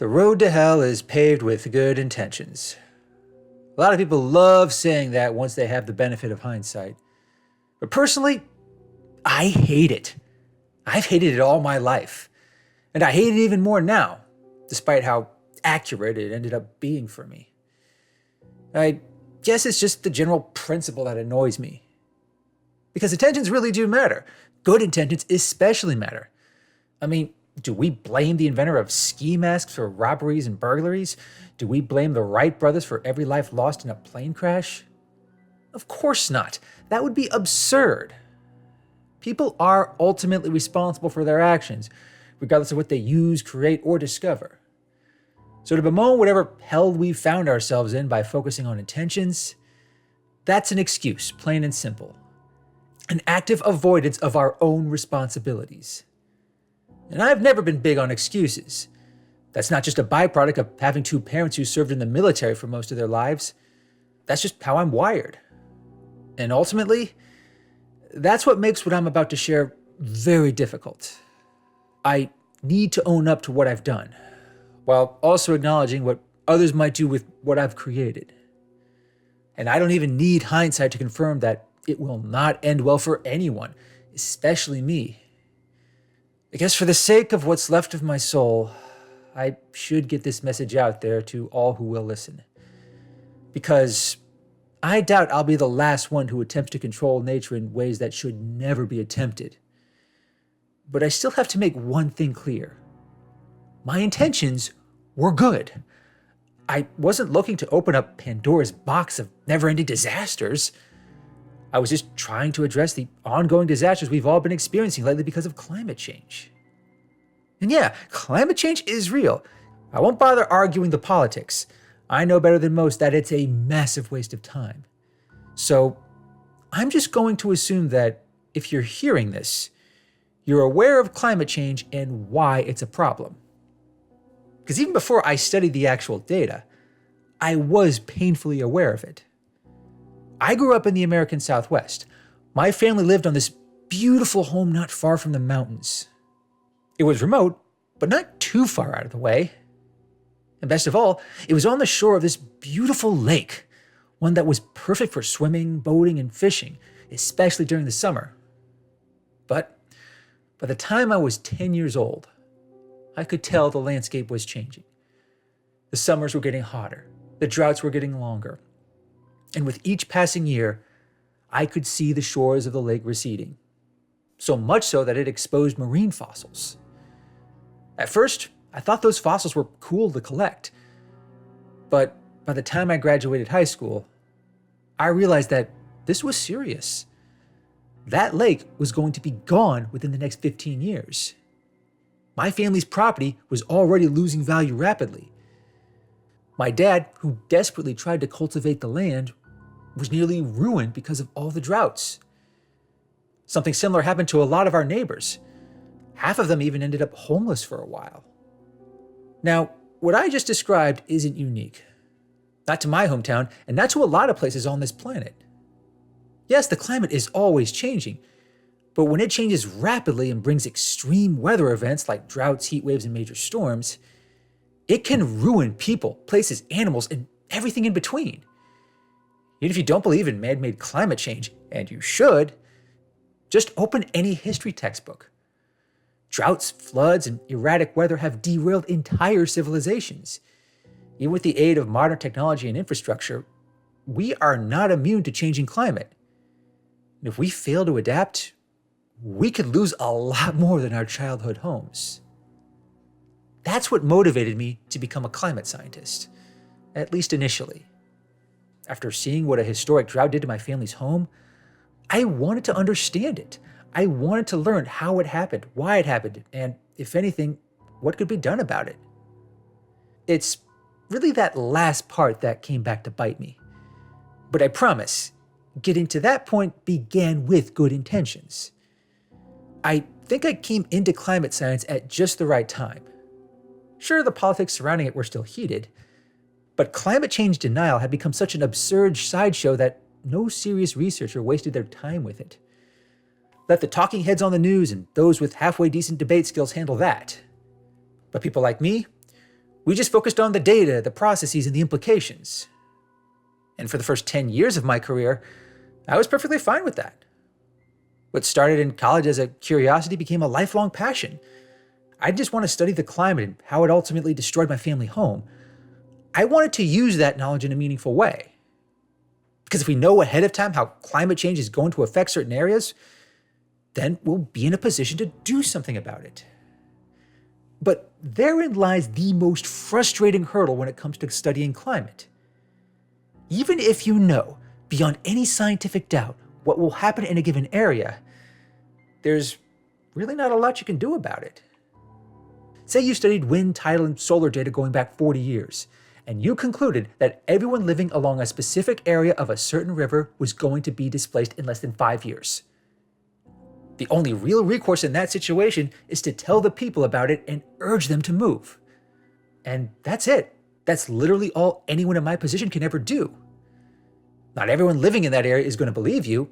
The road to hell is paved with good intentions. A lot of people love saying that once they have the benefit of hindsight. But personally, I hate it. I've hated it all my life. And I hate it even more now, despite how accurate it ended up being for me. I guess it's just the general principle that annoys me. Because intentions really do matter. Good intentions especially matter. I mean, do we blame the inventor of ski masks for robberies and burglaries? Do we blame the Wright brothers for every life lost in a plane crash? Of course not. That would be absurd. People are ultimately responsible for their actions, regardless of what they use, create, or discover. So to bemoan whatever hell we've found ourselves in by focusing on intentions, that's an excuse, plain and simple. An active avoidance of our own responsibilities. And I've never been big on excuses. That's not just a byproduct of having two parents who served in the military for most of their lives. That's just how I'm wired. And ultimately, that's what makes what I'm about to share very difficult. I need to own up to what I've done, while also acknowledging what others might do with what I've created. And I don't even need hindsight to confirm that it will not end well for anyone, especially me. I guess for the sake of what's left of my soul, I should get this message out there to all who will listen. Because I doubt I'll be the last one who attempts to control nature in ways that should never be attempted. But I still have to make one thing clear. My intentions were good. I wasn't looking to open up Pandora's box of never-ending disasters. I was just trying to address the ongoing disasters we've all been experiencing lately because of climate change. And yeah, climate change is real. I won't bother arguing the politics. I know better than most that it's a massive waste of time. So I'm just going to assume that if you're hearing this, you're aware of climate change and why it's a problem. Because even before I studied the actual data, I was painfully aware of it. I grew up in the American Southwest. My family lived on this beautiful home not far from the mountains. It was remote, but not too far out of the way. And best of all, it was on the shore of this beautiful lake, one that was perfect for swimming, boating, and fishing, especially during the summer. But by the time I was 10 years old, I could tell the landscape was changing. The summers were getting hotter, the droughts were getting longer, and with each passing year, I could see the shores of the lake receding. So much so that it exposed marine fossils. At first, I thought those fossils were cool to collect. But by the time I graduated high school, I realized that this was serious. That lake was going to be gone within the next 15 years. My family's property was already losing value rapidly. My dad, who desperately tried to cultivate the land, was nearly ruined because of all the droughts. Something similar happened to a lot of our neighbors. Half of them even ended up homeless for a while. Now, what I just described isn't unique. Not to my hometown, and not to a lot of places on this planet. Yes, the climate is always changing, but when it changes rapidly and brings extreme weather events like droughts, heat waves, and major storms, it can ruin people, places, animals, and everything in between. Even if you don't believe in man-made climate change, and you should, just open any history textbook. Droughts, floods, and erratic weather have derailed entire civilizations. Even with the aid of modern technology and infrastructure, we are not immune to changing climate. And if we fail to adapt, we could lose a lot more than our childhood homes. That's what motivated me to become a climate scientist, at least initially. After seeing what a historic drought did to my family's home, I wanted to understand it. I wanted to learn how it happened, why it happened, and, if anything, what could be done about it. It's really that last part that came back to bite me. But I promise, getting to that point began with good intentions. I think I came into climate science at just the right time. Sure, the politics surrounding it were still heated, but climate change denial had become such an absurd sideshow that no serious researcher wasted their time with it. Let the talking heads on the news and those with halfway decent debate skills handle that. But people like me, We just focused on the data, the processes, and the implications. And for the first 10 years of my career, I was perfectly fine with that. What started in college as a curiosity became a lifelong passion. I didn't just want to study the climate and how it ultimately destroyed my family home. I wanted to use that knowledge in a meaningful way. Because if we know ahead of time how climate change is going to affect certain areas, then we'll be in a position to do something about it. But therein lies the most frustrating hurdle when it comes to studying climate. Even if you know, beyond any scientific doubt, what will happen in a given area, there's really not a lot you can do about it. Say you studied wind, tidal, and solar data going back 40 years, and you concluded that everyone living along a specific area of a certain river was going to be displaced in less than 5 years. The only real recourse in that situation is to tell the people about it and urge them to move. And that's it. That's literally all anyone in my position can ever do. Not everyone living in that area is going to believe you,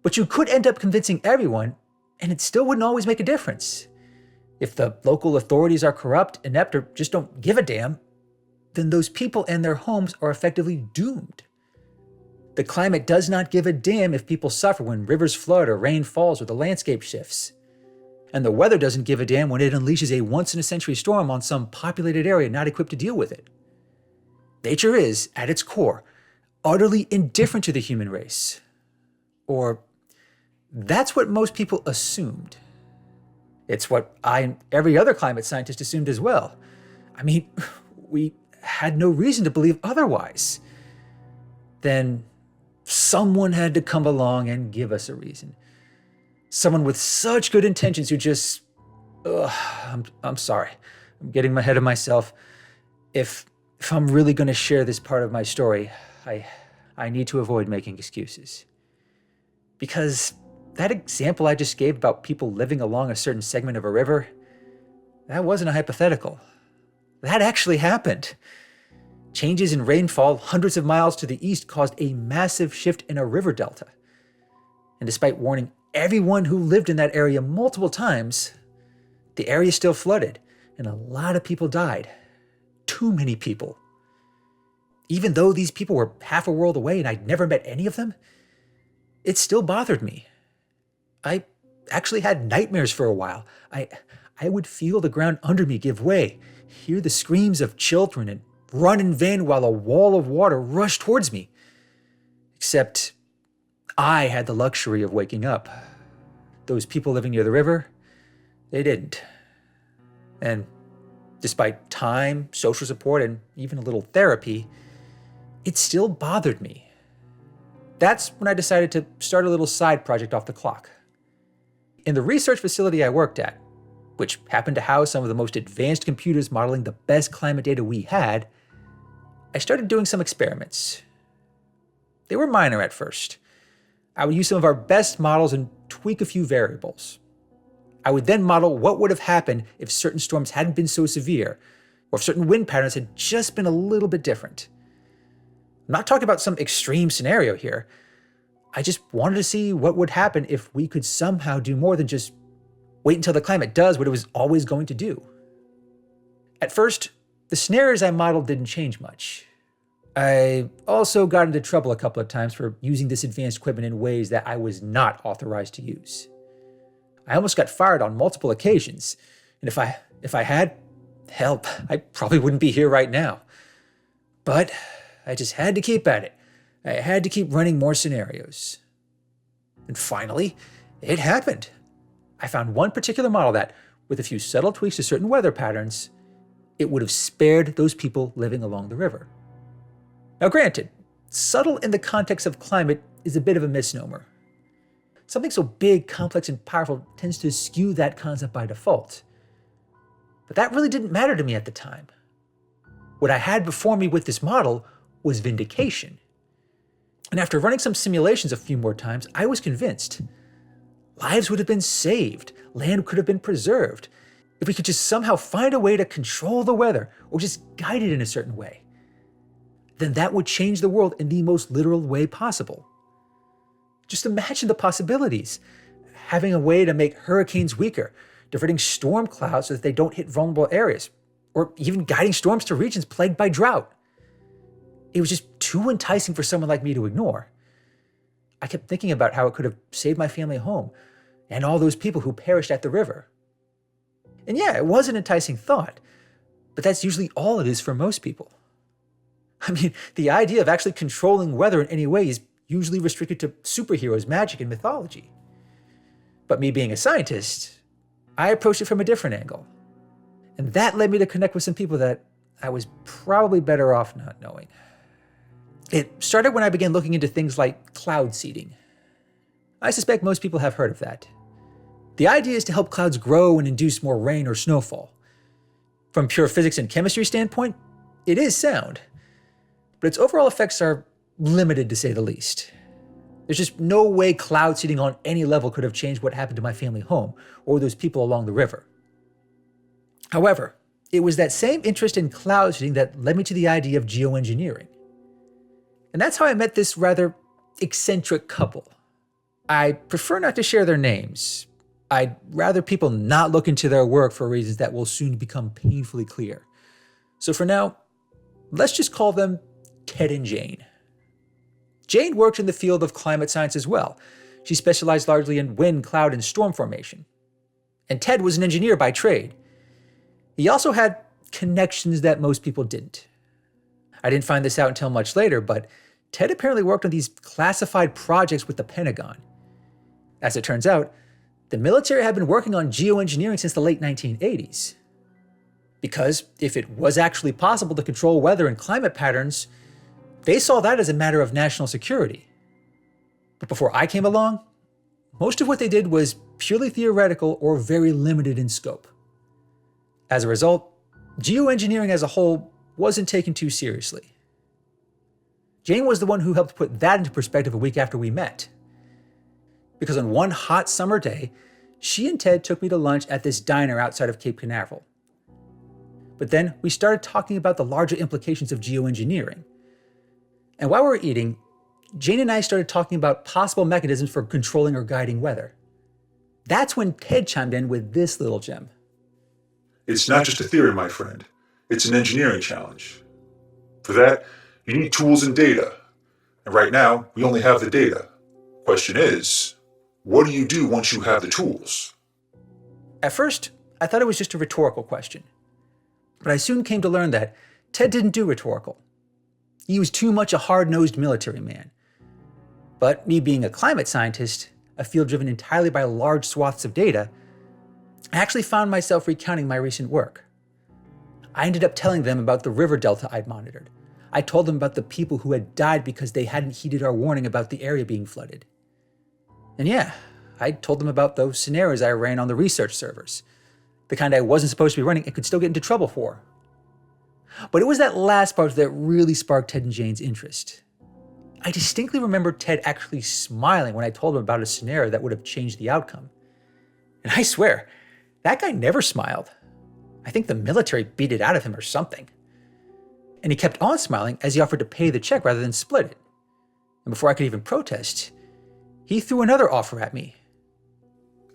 but you could end up convincing everyone, and it still wouldn't always make a difference. If the local authorities are corrupt, inept, or just don't give a damn, then those people and their homes are effectively doomed. The climate does not give a damn if people suffer when rivers flood or rain falls or the landscape shifts. And the weather doesn't give a damn when it unleashes a once-in-a-century storm on some populated area not equipped to deal with it. Nature is, at its core, utterly indifferent to the human race. Or that's what most people assumed. It's what I and every other climate scientist assumed as well. I mean, we had no reason to believe otherwise. Then someone had to come along and give us a reason. Someone with such good intentions who just, I'm sorry, I'm getting ahead of myself. If I'm really going to share this part of my story, I need to avoid making excuses. Because that example I just gave about people living along a certain segment of a river, that wasn't a hypothetical. That actually happened. Changes in rainfall hundreds of miles to the east caused a massive shift in a river delta. And despite warning everyone who lived in that area multiple times, the area still flooded, and a lot of people died. Too many people. Even though these people were half a world away and I'd never met any of them, it still bothered me. I actually had nightmares for a while. I would feel the ground under me give way, hear the screams of children, and run in vain while a wall of water rushed towards me. Except I had the luxury of waking up. Those people living near the river, they didn't. And despite time, social support, and even a little therapy, it still bothered me. That's when I decided to start a little side project off the clock. In the research facility I worked at, which happened to house some of the most advanced computers modeling the best climate data we had, I started doing some experiments. They were minor at first. I would use some of our best models and tweak a few variables. I would then model what would have happened if certain storms hadn't been so severe, or if certain wind patterns had just been a little bit different. I'm not talking about some extreme scenario here. I just wanted to see what would happen if we could somehow do more than just wait until the climate does what it was always going to do. At first, the scenarios I modeled didn't change much. I also got into trouble a couple of times for using this advanced equipment in ways that I was not authorized to use. I almost got fired on multiple occasions, and if I had, help, I probably wouldn't be here right now. But I just had to keep at it. I had to keep running more scenarios. And finally, it happened. I found one particular model that, with a few subtle tweaks to certain weather patterns, it would have spared those people living along the river. Now granted, subtle in the context of climate is a bit of a misnomer. Something so big, complex, and powerful tends to skew that concept by default. But that really didn't matter to me at the time. What I had before me with this model was vindication. And after running some simulations a few more times, I was convinced. Lives would have been saved, land could have been preserved, if we could just somehow find a way to control the weather or just guide it in a certain way. Then that would change the world in the most literal way possible. Just imagine the possibilities. Having a way to make hurricanes weaker, diverting storm clouds so that they don't hit vulnerable areas, or even guiding storms to regions plagued by drought. It was just too enticing for someone like me to ignore. I kept thinking about how it could have saved my family home and all those people who perished at the river. And yeah, it was an enticing thought, but that's usually all it is for most people. I mean, the idea of actually controlling weather in any way is usually restricted to superheroes, magic, and mythology. But me being a scientist, I approached it from a different angle. And that led me to connect with some people that I was probably better off not knowing. It started when I began looking into things like cloud seeding. I suspect most people have heard of that. The idea is to help clouds grow and induce more rain or snowfall. From pure physics and chemistry standpoint, it is sound, but its overall effects are limited to say the least. There's just no way cloud seeding on any level could have changed what happened to my family home or those people along the river. However, it was that same interest in cloud seeding that led me to the idea of geoengineering. And that's how I met this rather eccentric couple. I prefer not to share their names. I'd rather people not look into their work for reasons that will soon become painfully clear. So for now, let's just call them Ted and Jane. Jane worked in the field of climate science as well. She specialized largely in wind, cloud, and storm formation. And Ted was an engineer by trade. He also had connections that most people didn't. I didn't find this out until much later, but Ted apparently worked on these classified projects with the Pentagon. As it turns out, the military had been working on geoengineering since the late 1980s. Because if it was actually possible to control weather and climate patterns, they saw that as a matter of national security. But before I came along, most of what they did was purely theoretical or very limited in scope. As a result, geoengineering as a whole wasn't taken too seriously. Jane was the one who helped put that into perspective a week after we met. Because on one hot summer day, she and Ted took me to lunch at this diner outside of Cape Canaveral. But then we started talking about the larger implications of geoengineering. And while we were eating, Jane and I started talking about possible mechanisms for controlling or guiding weather. That's when Ted chimed in with this little gem. It's not just a theory, my friend. It's an engineering challenge. For that, you need tools and data. And right now, we only have the data. Question is, what do you do once you have the tools? At first, I thought it was just a rhetorical question. But I soon came to learn that Ted didn't do rhetorical. He was too much a hard-nosed military man. But me being a climate scientist, a field driven entirely by large swaths of data, I actually found myself recounting my recent work. I ended up telling them about the river delta I'd monitored. I told them about the people who had died because they hadn't heeded our warning about the area being flooded. And yeah, I told them about those scenarios I ran on the research servers, the kind I wasn't supposed to be running and could still get into trouble for. But it was that last part that really sparked Ted and Jane's interest. I distinctly remember Ted actually smiling when I told him about a scenario that would have changed the outcome. And I swear, that guy never smiled. I think the military beat it out of him or something. And he kept on smiling as he offered to pay the check rather than split it. And before I could even protest, he threw another offer at me.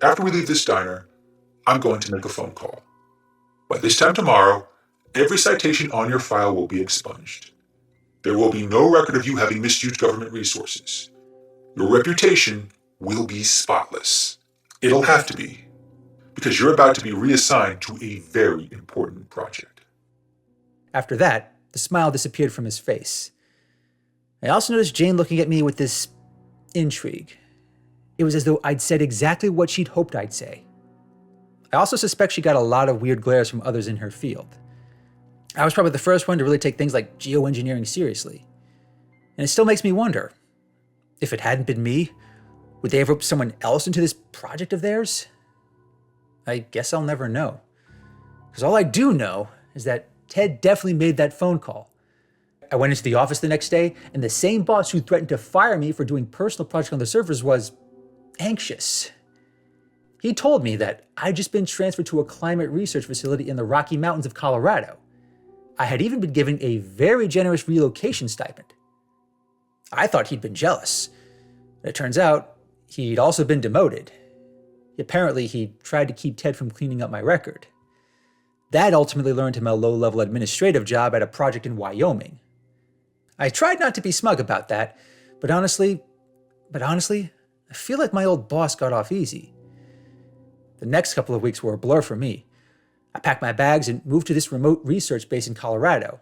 After we leave this diner, I'm going to make a phone call. By this time tomorrow, every citation on your file will be expunged. There will be no record of you having misused government resources. Your reputation will be spotless. It'll have to be, because you're about to be reassigned to a very important project. After that, the smile disappeared from his face. I also noticed Jane looking at me with this intrigue. It was as though I'd said exactly what she'd hoped I'd say. I also suspect she got a lot of weird glares from others in her field. I was probably the first one to really take things like geoengineering seriously. And it still makes me wonder, if it hadn't been me, would they have roped someone else into this project of theirs? I guess I'll never know. Because all I do know is that Ted definitely made that phone call. I went into the office the next day, and the same boss who threatened to fire me for doing personal projects on the servers was anxious. He told me that I'd just been transferred to a climate research facility in the Rocky Mountains of Colorado. I had even been given a very generous relocation stipend. I thought he'd been jealous. It turns out he'd also been demoted. Apparently, he tried to keep Ted from cleaning up my record. That ultimately led to my low-level administrative job at a project in Wyoming. I tried not to be smug about that, but honestly, I feel like my old boss got off easy. The next couple of weeks were a blur for me. I packed my bags and moved to this remote research base in Colorado.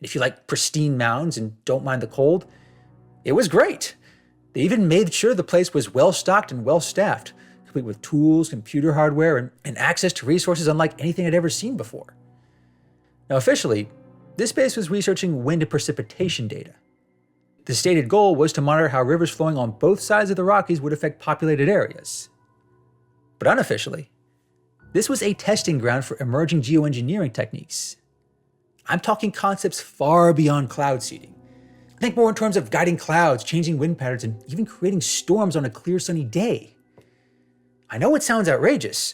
If you like pristine mountains and don't mind the cold, it was great. They even made sure the place was well-stocked and well-staffed, complete with tools, computer hardware, and access to resources unlike anything I'd ever seen before. Now officially, this base was researching wind and precipitation data. The stated goal was to monitor how rivers flowing on both sides of the Rockies would affect populated areas. But unofficially, this was a testing ground for emerging geoengineering techniques. I'm talking concepts far beyond cloud seeding. Think more in terms of guiding clouds, changing wind patterns, and even creating storms on a clear sunny day. I know it sounds outrageous,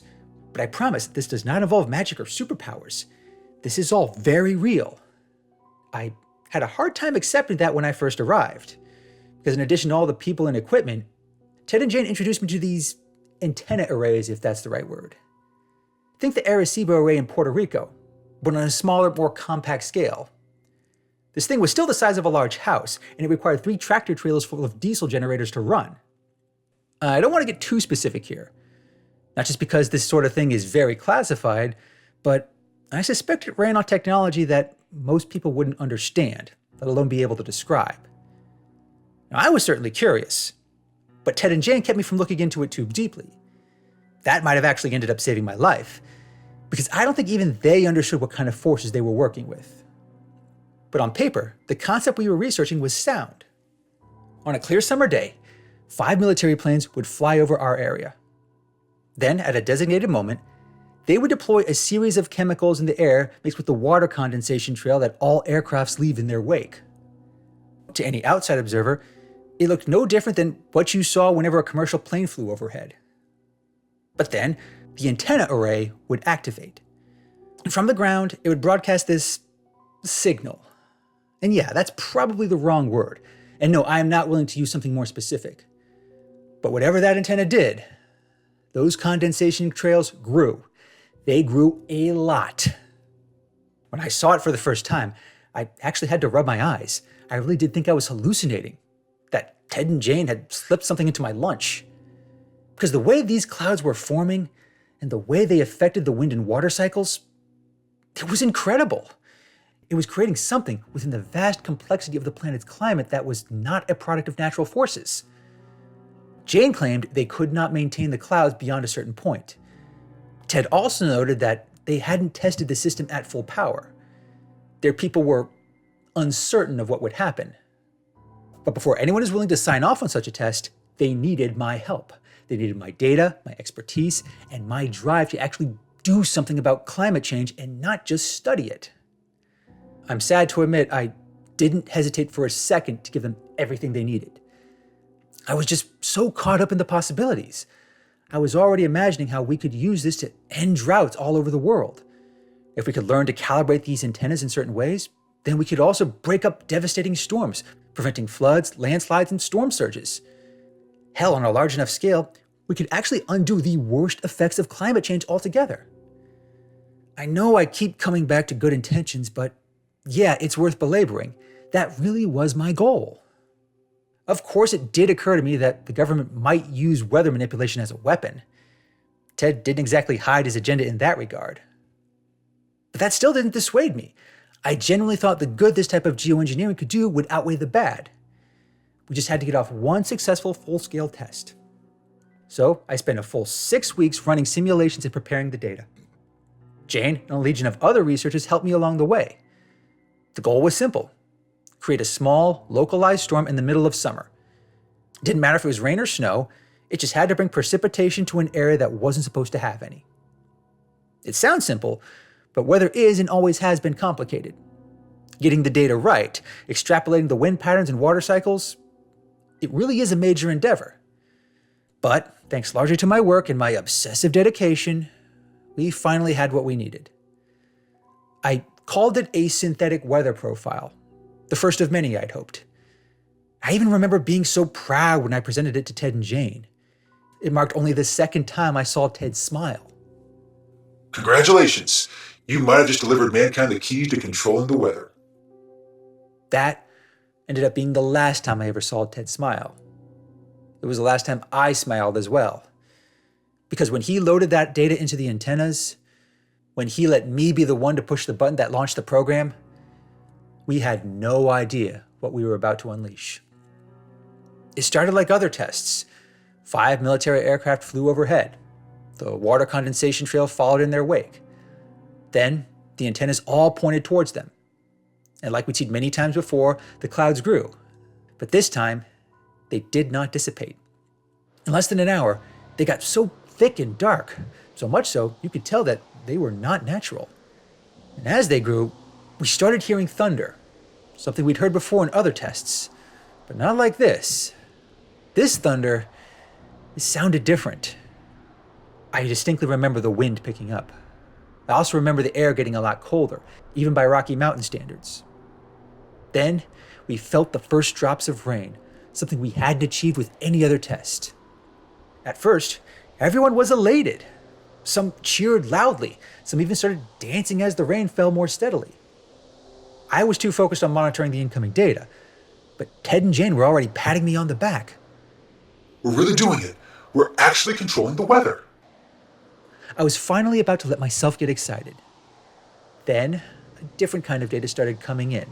but I promise this does not involve magic or superpowers. This is all very real. I had a hard time accepting that when I first arrived, because in addition to all the people and equipment, Ted and Jane introduced me to these antenna arrays, if that's the right word. Think the Arecibo array in Puerto Rico, but on a smaller, more compact scale. This thing was still the size of a large house, and it required 3 tractor trailers full of diesel generators to run. I don't want to get too specific here, not just because this sort of thing is very classified, but I suspect it ran on technology that most people wouldn't understand, let alone be able to describe. Now, I was certainly curious, but Ted and Jane kept me from looking into it too deeply. That might have actually ended up saving my life, because I don't think even they understood what kind of forces they were working with. But on paper, the concept we were researching was sound. On a clear summer day, 5 military planes would fly over our area. Then, at a designated moment, they would deploy a series of chemicals in the air mixed with the water condensation trail that all aircrafts leave in their wake. To any outside observer, it looked no different than what you saw whenever a commercial plane flew overhead. But then, the antenna array would activate. And from the ground, it would broadcast this signal. And yeah, that's probably the wrong word. And no, I am not willing to use something more specific. But whatever that antenna did, those condensation trails grew. They grew a lot. When I saw it for the first time, I actually had to rub my eyes. I really did think I was hallucinating, that Ted and Jane had slipped something into my lunch. Because the way these clouds were forming and the way they affected the wind and water cycles, it was incredible. It was creating something within the vast complexity of the planet's climate that was not a product of natural forces. Jane claimed they could not maintain the clouds beyond a certain point. Ted also noted that they hadn't tested the system at full power. Their people were uncertain of what would happen. But before anyone is willing to sign off on such a test, they needed my help. They needed my data, my expertise, and my drive to actually do something about climate change and not just study it. I'm sad to admit I didn't hesitate for a second to give them everything they needed. I was just so caught up in the possibilities. I was already imagining how we could use this to end droughts all over the world. If we could learn to calibrate these antennas in certain ways, then we could also break up devastating storms, preventing floods, landslides, and storm surges. Hell, on a large enough scale, we could actually undo the worst effects of climate change altogether. I know I keep coming back to good intentions, but yeah, it's worth belaboring. That really was my goal. Of course, it did occur to me that the government might use weather manipulation as a weapon. Ted didn't exactly hide his agenda in that regard. But that still didn't dissuade me. I genuinely thought the good this type of geoengineering could do would outweigh the bad. We just had to get off one successful full-scale test. So I spent a full 6 weeks running simulations and preparing the data. Jane and a legion of other researchers helped me along the way. The goal was simple: create a small, localized storm in the middle of summer. It didn't matter if it was rain or snow, it just had to bring precipitation to an area that wasn't supposed to have any. It sounds simple, but weather is and always has been complicated. Getting the data right, extrapolating the wind patterns and water cycles, it really is a major endeavor. But thanks largely to my work and my obsessive dedication, we finally had what we needed. I called it a synthetic weather profile, the first of many I'd hoped. I even remember being so proud when I presented it to Ted and Jane. It marked only the second time I saw Ted smile. Congratulations. You might have just delivered mankind the key to controlling the weather. That ended up being the last time I ever saw Ted smile. It was the last time I smiled as well. Because when he loaded that data into the antennas, when he let me be the one to push the button that launched the program, we had no idea what we were about to unleash. It started like other tests. 5 military aircraft flew overhead. The water condensation trail followed in their wake. Then the antennas all pointed towards them. And like we'd seen many times before, the clouds grew. But this time, they did not dissipate. In less than an hour, they got so thick and dark, so much so you could tell that they were not natural. And as they grew, we started hearing thunder, something we'd heard before in other tests, but not like this. This thunder, it sounded different. I distinctly remember the wind picking up. I also remember the air getting a lot colder, even by Rocky Mountain standards. Then we felt the first drops of rain, something we hadn't achieved with any other test. At first, everyone was elated. Some cheered loudly. Some even started dancing as the rain fell more steadily. I was too focused on monitoring the incoming data, but Ted and Jane were already patting me on the back. We're really doing it. We're actually controlling the weather. I was finally about to let myself get excited. Then, a different kind of data started coming in.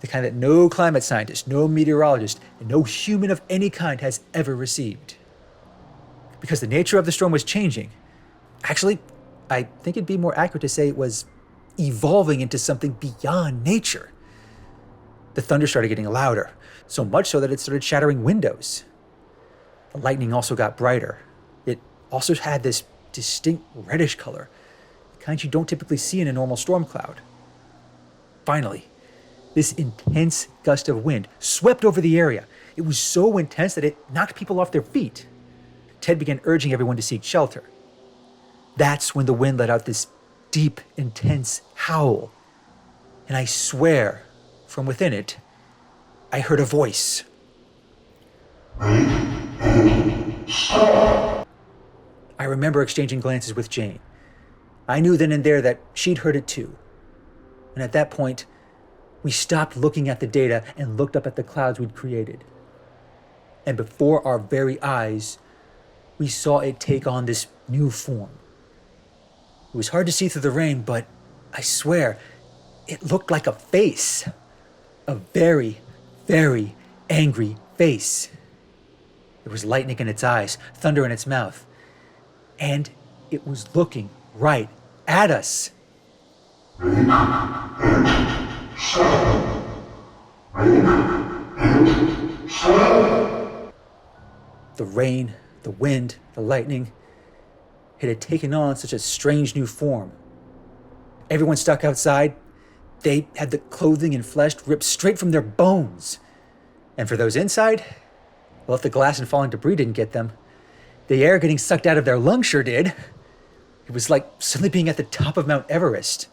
The kind that no climate scientist, no meteorologist, and no human of any kind has ever received. Because the nature of the storm was changing. Actually, I think it'd be more accurate to say it was evolving into something beyond nature. The thunder started getting louder, so much so that it started shattering windows. The lightning also got brighter. It also had this distinct reddish color, the kind you don't typically see in a normal storm cloud. Finally, this intense gust of wind swept over the area. It was so intense that it knocked people off their feet. Ted began urging everyone to seek shelter. That's when the wind let out this deep, intense howl. And I swear, from within it, I heard a voice. I remember exchanging glances with Jane. I knew then and there that she'd heard it too. And at that point, we stopped looking at the data and looked up at the clouds we'd created. And before our very eyes, we saw it take on this new form. It was hard to see through the rain, but I swear, it looked like a face. A very, very angry face. There was lightning in its eyes, thunder in its mouth. And it was looking right at us. The rain, the wind, the lightning, it had taken on such a strange new form. Everyone stuck outside, they had the clothing and flesh ripped straight from their bones. And for those inside, well, if the glass and falling debris didn't get them, the air getting sucked out of their lungs sure did. It was like suddenly being at the top of Mount Everest.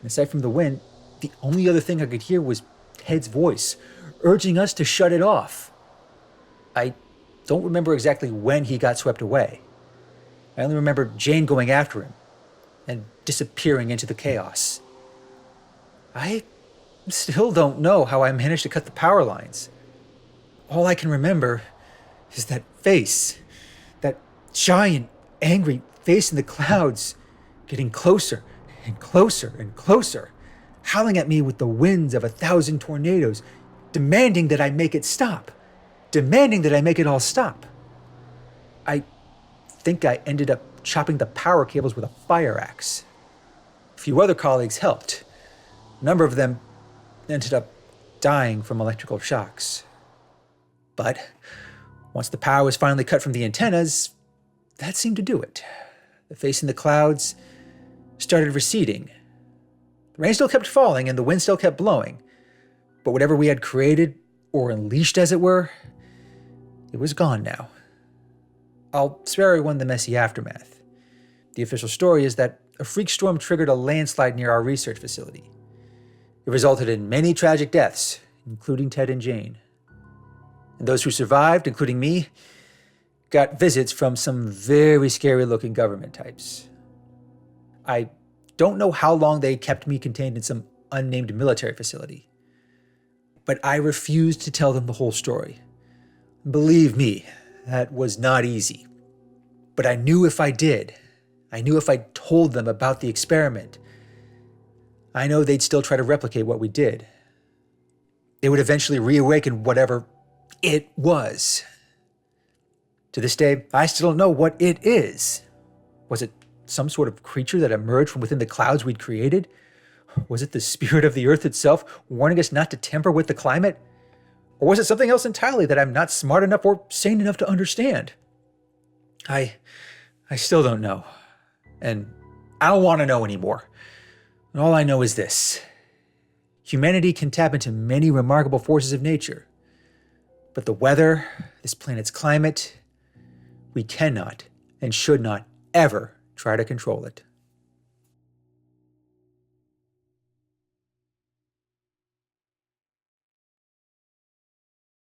And aside from the wind, the only other thing I could hear was Ted's voice, urging us to shut it off. I don't remember exactly when he got swept away. I only remember Jane going after him and disappearing into the chaos. I still don't know how I managed to cut the power lines. All I can remember is that face, that giant, angry face in the clouds, getting closer and closer and closer, howling at me with the winds of 1,000 tornadoes, demanding that I make it stop, demanding that I make it all stop. I think I ended up chopping the power cables with a fire axe. A few other colleagues helped. A number of them ended up dying from electrical shocks. But once the power was finally cut from the antennas, that seemed to do it. The face in the clouds started receding. The rain still kept falling and the wind still kept blowing. But whatever we had created, or unleashed as it were, it was gone now. I'll spare everyone the messy aftermath. The official story is that a freak storm triggered a landslide near our research facility. It resulted in many tragic deaths, including Ted and Jane. And those who survived, including me, got visits from some very scary-looking government types. I don't know how long they kept me contained in some unnamed military facility. But I refused to tell them the whole story. Believe me, that was not easy. But I knew if I did, I knew if I told them about the experiment, I know they'd still try to replicate what we did. They would eventually reawaken whatever it was. To this day, I still don't know what it is. Was it some sort of creature that emerged from within the clouds we'd created? Was it the spirit of the earth itself warning us not to tamper with the climate? Or was it something else entirely that I'm not smart enough or sane enough to understand? I still don't know. And I don't want to know anymore. And all I know is this. Humanity can tap into many remarkable forces of nature. But the weather, this planet's climate, we cannot and should not ever try to control it.